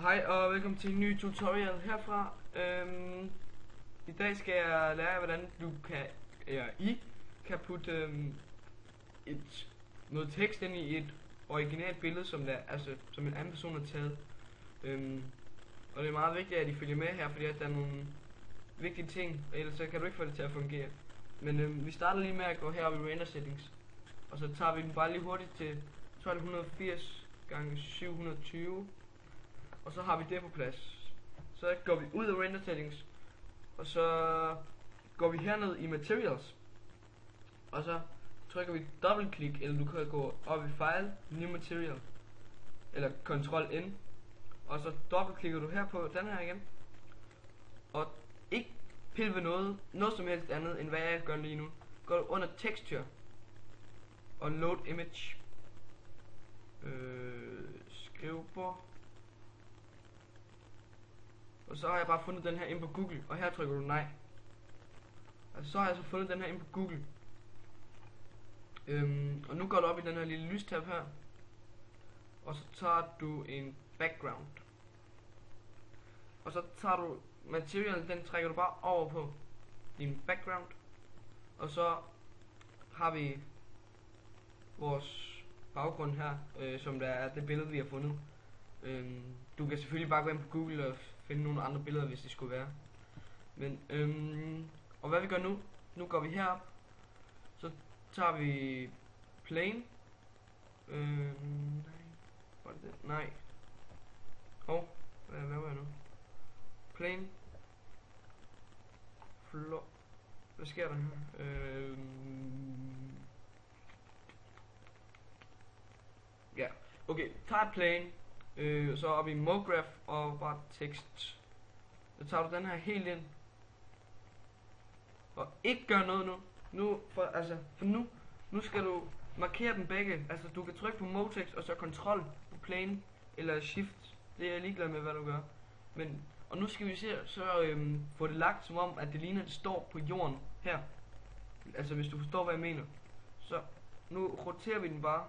Hej og velkommen til en ny tutorial herfra. I dag skal jeg lære jer, hvordan I kan putte noget tekst ind i et originalt billede, som en anden person har taget. Og det er meget vigtigt, at I følger med her, fordi at der er nogle vigtige ting, ellers så kan du ikke få det til at fungere. Men vi starter lige med at gå herop i render settings, og så tager vi den bare lige hurtigt til 1280 gange 720. Og så har vi det på plads. Så går vi ud af render settings, og så går vi herned i materials, og så trykker vi dobbeltklik, eller du kan gå op i file, new material, eller Ctrl N, og så dobbeltklikker du her på den her igen, og ikke pille ved noget som helst andet end hvad jeg gør lige nu. Går du under texture og load image, skrivebord. Og så har jeg bare fundet den her ind på Google, og her trykker du nej. Altså så har jeg så fundet den her ind på Google. Og nu går du op i den her lille lystab her, og så tager du en background. Og så tager du material, den trækker du bare over på din background. Og så har vi vores baggrund her, som der er det billede vi har fundet. Du kan selvfølgelig bare gå ind på Google og finde nogle andre billeder, hvis det skulle være. Men og hvad vi gør nu går vi herop, så tager vi plane. Nej. Hvad var jeg nu? Plane. Floor. Hvad sker der her? Ja, okay. Tager plane. Så op i MoGraph og bare tekst. Så tager du den her helt ind. Og ikke gør noget nu. For nu skal du markere den begge. Altså du kan trykke på MoText og så Ctrl på plane eller Shift. Det er jeg ligeglad med hvad du gør. Og nu skal vi få det lagt som om at det ligner det står på jorden her. Altså hvis du forstår hvad jeg mener. Så nu roterer vi den bare.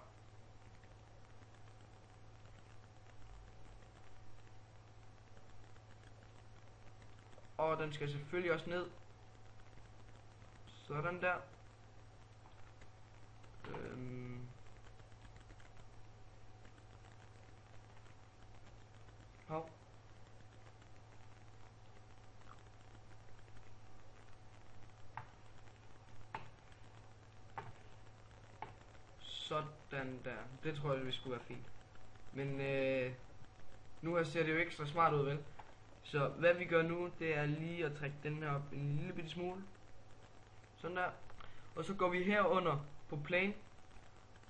Og den skal selvfølgelig også ned. Sådan der. Hov. Sådan der. Det tror jeg, det skulle være fint. Men nu her ser det jo ekstra smart ud, vel? Så hvad vi gør nu, det er lige at trække den her op en lille bitte smule. Sådan der. Og så går vi herunder på plane.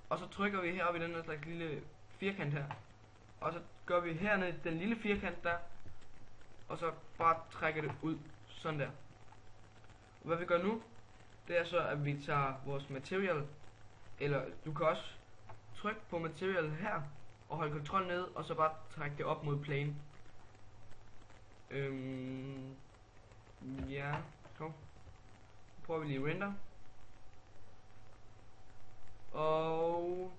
Og så trykker vi heroppe i den her slags lille firkant her. Og så går vi herned i den lille firkant der. Og så bare trækker det ud. Sådan der. Og hvad vi gør nu, det er så at vi tager vores material. Eller du kan også trykke på material her. Og holde kontrol ned. Og så bare trække det op mod plane. Ja, kom. Så prøver vi lige render. Og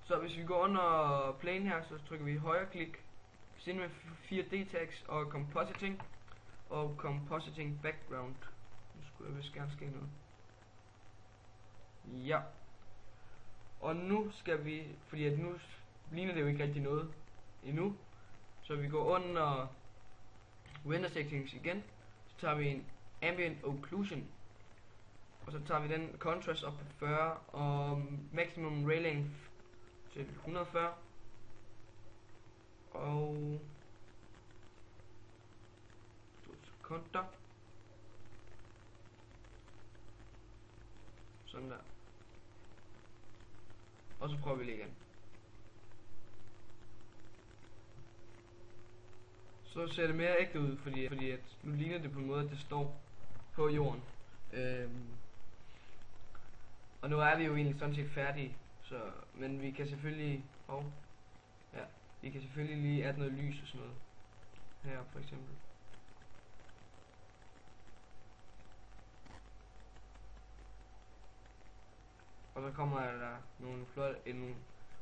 så hvis vi går under plane her, så trykker vi højre klik, send med 4D tags og compositing background. Nu skulle jeg vist gerne ske noget. Ja. Og nu skal vi, fordi at nu ligner det jo ikke rigtig noget endnu, så vi går under render settings igen, så tager vi en ambient occlusion, og så tager vi den contrast op på 40 og maximum ray length til 140 og 2 sekunder. Sådan der. Og så prøver vi lige igen. Så ser det mere ægte ud, fordi at nu ligner det på en måde, at det står på jorden. Og nu er vi jo egentlig sådan set færdige, men vi kan selvfølgelig, vi kan selvfølgelig lige adde noget lys og sådan noget. Her for eksempel. Og så kommer der nogle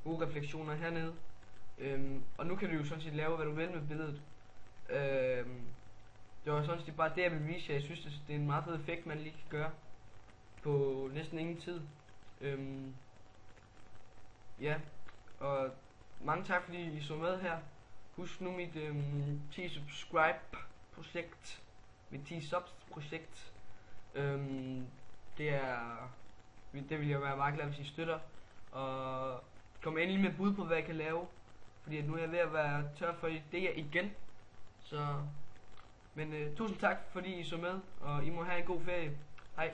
gode refleksioner hernede. Og nu kan du jo sådan set lave hvad du vil med billedet. Det var sådan set bare det jeg ville vise jer. Jeg synes det er en meget fed effekt man lige kan gøre på næsten ingen tid. Ja, og mange tak fordi I så med her. Husk nu mit 10 subscribe projekt, mit 10 subs projekt. Det vil jeg være meget glad hvis I støtter. Og kom endelig med bud på hvad jeg kan lave, fordi at nu er jeg ved at være tør for idéer igen. Så men tusind tak fordi I så med, og I må have en god ferie. Hej.